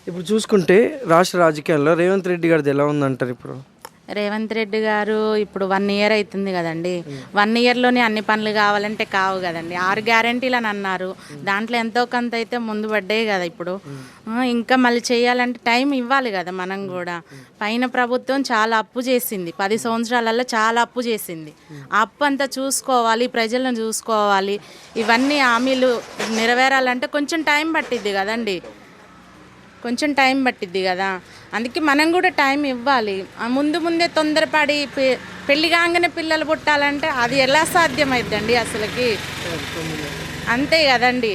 ఇప్పుడు చూసుకుంటే రాష్ట్ర రాజకీయాల్లో రేవంత్ రెడ్డి గారిది ఎలా ఉందంటారు ఇప్పుడు? రేవంత్ రెడ్డి గారు ఇప్పుడు 1 ఇయర్ అవుతుంది కదండి. 1 ఇయర్లోనే అన్ని పనులు కావాలంటే కావు కదండి. 6 గ్యారెంటీలు అని అన్నారు. దాంట్లో ఎంతో కొంత అయితే ముందు పడ్డాయి కదా ఇప్పుడు. ఇంకా మళ్ళీ చేయాలంటే టైం ఇవ్వాలి కదా మనం కూడా. పైన ప్రభుత్వం చాలా అప్పు చేసింది, 10 సంవత్సరాలలో చాలా అప్పు చేసింది. ఆ అప్పు అంతా చూసుకోవాలి, ప్రజలను చూసుకోవాలి. ఇవన్నీ హామీలు నెరవేరాలంటే కొంచెం టైం పట్టిద్ది కదండి, కొంచెం టైం పట్టిద్ది కదా. అందుకే మనం కూడా టైం ఇవ్వాలి. ముందే తొందరపడి పెళ్లి కాగానే పిల్లలు పుట్టాలంటే అది ఎలా సాధ్యమైద్దండి అసలుకి? అంతే కదండి.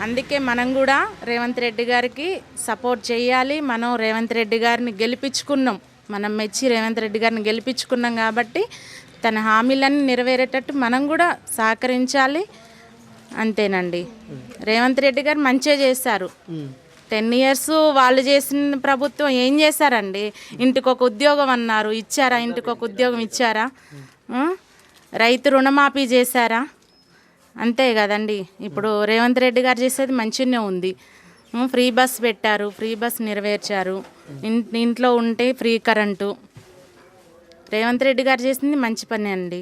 అందుకే మనం కూడా రేవంత్ రెడ్డి గారికి సపోర్ట్ చేయాలి. మనం రేవంత్ రెడ్డి గారిని గెలిపించుకున్నాం, మనం మెచ్చి రేవంత్ రెడ్డి గారిని గెలిపించుకున్నాం కాబట్టి తన హామీలన్నీ నెరవేరేటట్టు మనం కూడా సహకరించాలి. అంతేనండి. రేవంత్ రెడ్డి గారు మంచిగా చేశారు. 10 ఇయర్స్ వాళ్ళు చేసిన ప్రభుత్వం ఏం చేశారండి? ఇంటికి ఒక ఉద్యోగం అన్నారు, ఇచ్చారా? ఇంటికి ఒక ఉద్యోగం ఇచ్చారా? రైతు రుణమాఫీ చేశారా? అంతే కదండి. ఇప్పుడు రేవంత్ రెడ్డి గారు చేసేది మంచిగానే ఉంది. ఫ్రీ బస్ పెట్టారు, ఫ్రీ బస్ నెరవేర్చారు. ఇంట్లో ఉంటే ఫ్రీ కరెంటు. రేవంత్ రెడ్డి గారు చేసింది మంచి పని అండి.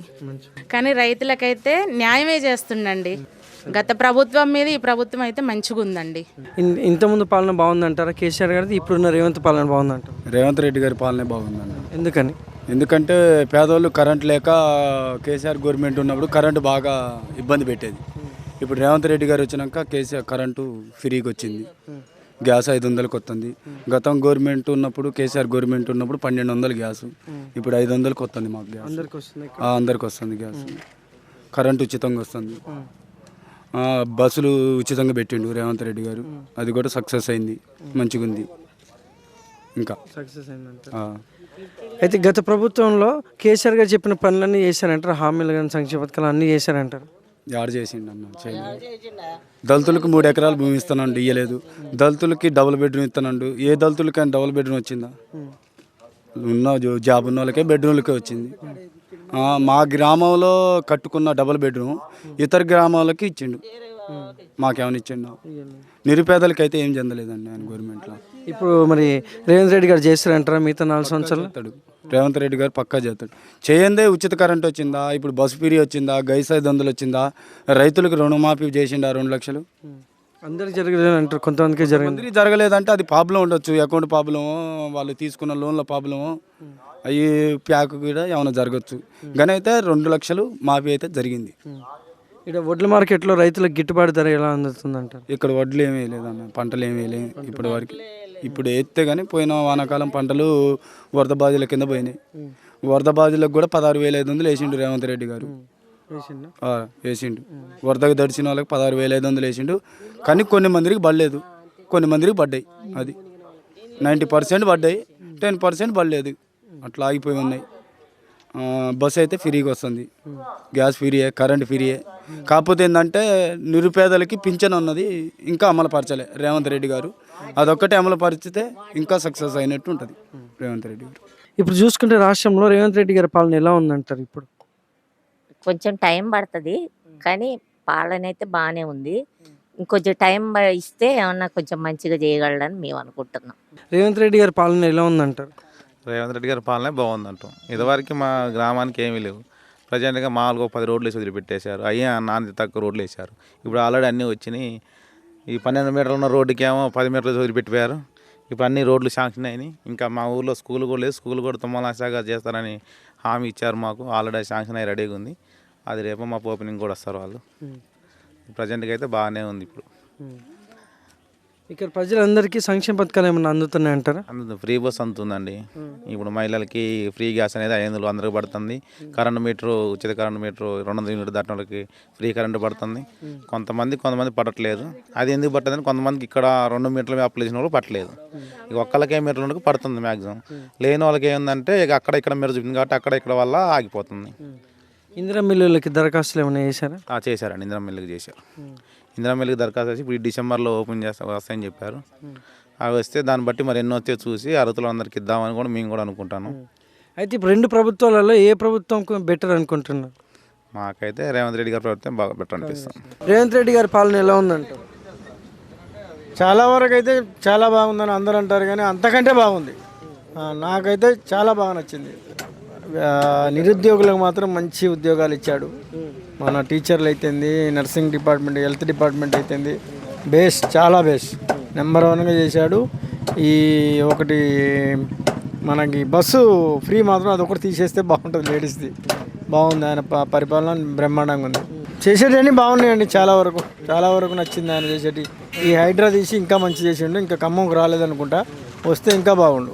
కానీ రైతులకైతే న్యాయమే చేస్తుండండి. గత ప్రభుత్వం మీద ఈ ప్రభుత్వం అయితే మంచిగా ఉందండి. ఇంతకుముందు పాలన బాగుందంటారా కేసీఆర్ గారిది? ఇప్పుడున్న రేవంత్ పాలన బాగుందంటారు? రేవంత్ రెడ్డి గారి పాలనే బాగుందండి. ఎందుకని? ఎందుకంటే పేదవాళ్ళు కరెంట్ లేక కేసీఆర్ గవర్నమెంట్ ఉన్నప్పుడు కరెంటు బాగా ఇబ్బంది పెట్టేది. ఇప్పుడు రేవంత్ రెడ్డి గారు వచ్చినాక కేసీఆర్ కరెంటు ఫ్రీగా వచ్చింది. గ్యాస్ 500కి వస్తుంది. గతం గవర్నమెంట్ ఉన్నప్పుడు కేసీఆర్ గవర్నమెంట్ ఉన్నప్పుడు 1200 గ్యాస్, ఇప్పుడు 500కి వస్తుంది మాకు గ్యాస్. అందరికి వస్తుంది గ్యాస్. కరెంటు ఉచితంగా వస్తుంది. బస్సులు ఉచితంగా పెట్టిండు రేవంత్ రెడ్డి గారు, అది కూడా సక్సెస్ అయింది, మంచిగా ఉంది. ఇంకా సక్సెస్ అయిందంట. అయితే గత ప్రభుత్వంలో కేసీఆర్ గారు చెప్పిన పనులన్నీ చేశారంటారు? హామీలు కానీ సంక్షేమ పథకాలు అన్నీ చేశారంటారు? యాడ్ చేసిండు అన్న, చేయలేదు. దళితులకు 3 ఎకరాలు భూమి ఇస్తానండు, ఇయ్యలేదు. దళితులకి డబుల్ బెడ్రూమ్ ఇస్తానండు, ఏ దళితులకైనా డబుల్ బెడ్రూమ్ వచ్చిందా? ఉన్న జాబ్ ఉన్న వాళ్ళకే బెడ్రూమ్లకే వచ్చింది. మా గ్రామంలో కట్టుకున్న డబుల్ బెడ్రూమ్ ఇతర గ్రామాలకి ఇచ్చిండు, మాకేమైనా ఇచ్చిండు? నిరుపేదలకి అయితే ఏం చెందలేదండి ఆయన గవర్నమెంట్లో. ఇప్పుడు మరి రేవంత్ రెడ్డి గారు చేస్తారంటారా మిగతా 4 సంవత్సరాలు? చేస్తాడు రేవంత్ రెడ్డి గారు, పక్కా చేస్తాడు. చేయందే ఉచిత కరెంట్ వచ్చిందా? ఇప్పుడు బస్సు ఫ్రీ వచ్చిందా? గైస్ 500 వచ్చిందా? రైతులకు రుణమాఫీ చేసిండా 2 లక్షలు? అందరికి జరగలేదు అంటారు, కొంతమందికి జరిగింది. జరగలేదంటే అది ప్రాబ్లం ఉండొచ్చు, అకౌంట్ ప్రాబ్లము, వాళ్ళు తీసుకున్న లోన్ల ప్రాబ్లము, అవి ప్యాక్ కూడా ఏమైనా జరగచ్చు. కానీ అయితే 2 లక్షలు మాఫీ అయితే జరిగింది. ఇక్కడ వడ్ల మార్కెట్లో రైతులకు గిట్టుబాటు ధర ఎలా అందుతుందంటారు? ఇక్కడ వడ్లు ఏమీ లేదన్న, పంటలు ఏమీ లేదు ఇప్పటి వరకు. ఇప్పుడు వేస్తే కానీ పోయిన వానాకాలం పంటలు వరద బాధల కింద పోయినాయి. వరద బాధలకు కూడా 16,500 వేసిండు రేవంత్ రెడ్డి గారు, వేసిండు. వరదకు దడిచిన వాళ్ళకి 16,500 వేసిండు. కానీ కొన్ని మందికి పడలేదు, కొన్ని మందికి పడ్డాయి. అది 90% పడ్డాయి, 10% పడలేదు, అట్లా ఆగిపోయి ఉన్నాయి. బస్సు అయితే ఫ్రీగా వస్తుంది, గ్యాస్ ఫ్రీయే, కరెంట్ ఫ్రీయే. కాకపోతే ఏంటంటే నిరుపేదలకి పింఛన్ ఉన్నది ఇంకా అమలుపరచలే రేవంత్ రెడ్డి గారు. అదొక్కటే అమలుపరిచితే ఇంకా సక్సెస్ అయినట్టు ఉంటుంది రేవంత్ రెడ్డి గారు. ఇప్పుడు చూసుకుంటే రాష్ట్రంలో రేవంత్ రెడ్డి గారి పాలన ఎలా ఉందంటారు? ఇప్పుడు కొంచెం టైం పడుతుంది, కానీ పాలన అయితే బాగానే ఉంది. ఇంకొంచెం టైం ఇస్తే ఏమన్నా కొంచెం మంచిగా చేయగలడని మేము అనుకుంటున్నాం. రేవంత్ రెడ్డి గారి పాలన ఎలా ఉందంటారు? రేవంత్ రెడ్డి గారి పాలనే బాగుందంటాం. ఇదివరకు మా గ్రామానికి ఏమీ లేవు. ప్రజెంట్గా మామూలుగా 10 రోడ్లు వేసి వదిలిపెట్టేశారు, అయ్యే నాణ్యత తక్కువ రోడ్లు వేశారు. ఇప్పుడు ఆల్రెడీ అన్నీ వచ్చినాయి. ఈ 12 మీటర్లు ఉన్న రోడ్డుకి ఏమో 10 మీటర్లు వదిలిపెట్టిపోయారు. ఇప్పుడు అన్ని రోడ్లు శాంక్షన్ అయినాయి. ఇంకా మా ఊళ్ళో స్కూల్ కూడా లేదు, స్కూల్ కూడా 9 లక్షలుగా చేస్తారని హామీ ఇచ్చారు మాకు. ఆల్రెడీ శాంక్షన్ అయ్యి రెడీగా ఉంది, అది రేపు మా ఓపెనింగ్ కూడా వస్తారు వాళ్ళు. ప్రజెంట్గా అయితే బాగానే ఉంది. ఇప్పుడు ఇక్కడ ప్రజలందరికీ సంక్షేమ పథకాలు ఏమైనా అందుతున్నాయి అంటారా? అందుతుంది, ఫ్రీ బస్ అందుతుందండి. ఇప్పుడు మహిళలకి ఫ్రీ గ్యాస్ అనేది 500 అందరికి పడుతుంది. కరెంటు మీటరు, ఉచిత కరెంటు మీటరు 200 యూనిట్ దాటిన వాళ్ళకి ఫ్రీ కరెంటు పడుతుంది. కొంతమంది పడట్లేదు. అది ఎందుకు పట్టదని కొంతమందికి ఇక్కడ 2 మీటర్లు అప్లై చేసిన వాళ్ళు పట్టలేదు. ఇక ఒక్కళ్ళకే మీటర్ల వరకు పడుతుంది మ్యాక్సిమం. లేని వాళ్ళకి ఏంటంటే ఇక అక్కడ ఇక్కడ మీరు చూపింది కాబట్టి అక్కడ ఇక్కడ వల్ల ఆగిపోతుంది. ఇందిరా మిల్లులకి దరఖాస్తులు ఏమైనా చేశారా? చేశారండి, ఇందిరా మిల్లుకి చేశారు. ఇందిరా మిల్లుకి దరఖాస్తు చేసి ఇప్పుడు డిసెంబర్లో ఓపెన్ వస్తాయని చెప్పారు. అవి వస్తే దాన్ని బట్టి మరి ఎన్నో వచ్చే చూసి అర్హతలు అందరికి ఇద్దామని కూడా మేము కూడా అనుకుంటాను. అయితే ఇప్పుడు 2 ప్రభుత్వాలలో ఏ ప్రభుత్వం బెటర్ అనుకుంటున్నారు? మాకైతే రేవంత్ రెడ్డి గారి ప్రభుత్వం బాగా బెటర్ అనిపిస్తుంది. రేవంత్ రెడ్డి గారి పాలన ఎలా ఉందంటారు? చాలా వరకు అయితే చాలా బాగుందని అందరూ అంటారు కానీ అంతకంటే బాగుంది. నాకైతే చాలా బాగా నచ్చింది. నిరుద్యోగులకు మాత్రం మంచి ఉద్యోగాలు ఇచ్చాడు. మన టీచర్లు అయితేంది, నర్సింగ్ డిపార్ట్మెంట్, హెల్త్ డిపార్ట్మెంట్ అయితేంది, బేస్ చాలా బేస్ నెంబర్ 1గా చేశాడు. ఈ ఒకటి మనకి బస్సు ఫ్రీ మాత్రం అదొకటి తీసేస్తే బాగుంటుంది, లేడీస్ది. బాగుంది, ఆయన పరిపాలన బ్రహ్మాండంగా ఉంది. చేసేటివన్నీ బాగున్నాయండి, చాలా వరకు నచ్చింది ఆయన చేసేటి. ఈ హైడ్రా తీసి ఇంకా మంచి చేసిండు. ఇంకా ఖమ్మంకి రాలేదనుకుంటా, వస్తే ఇంకా బాగుండు.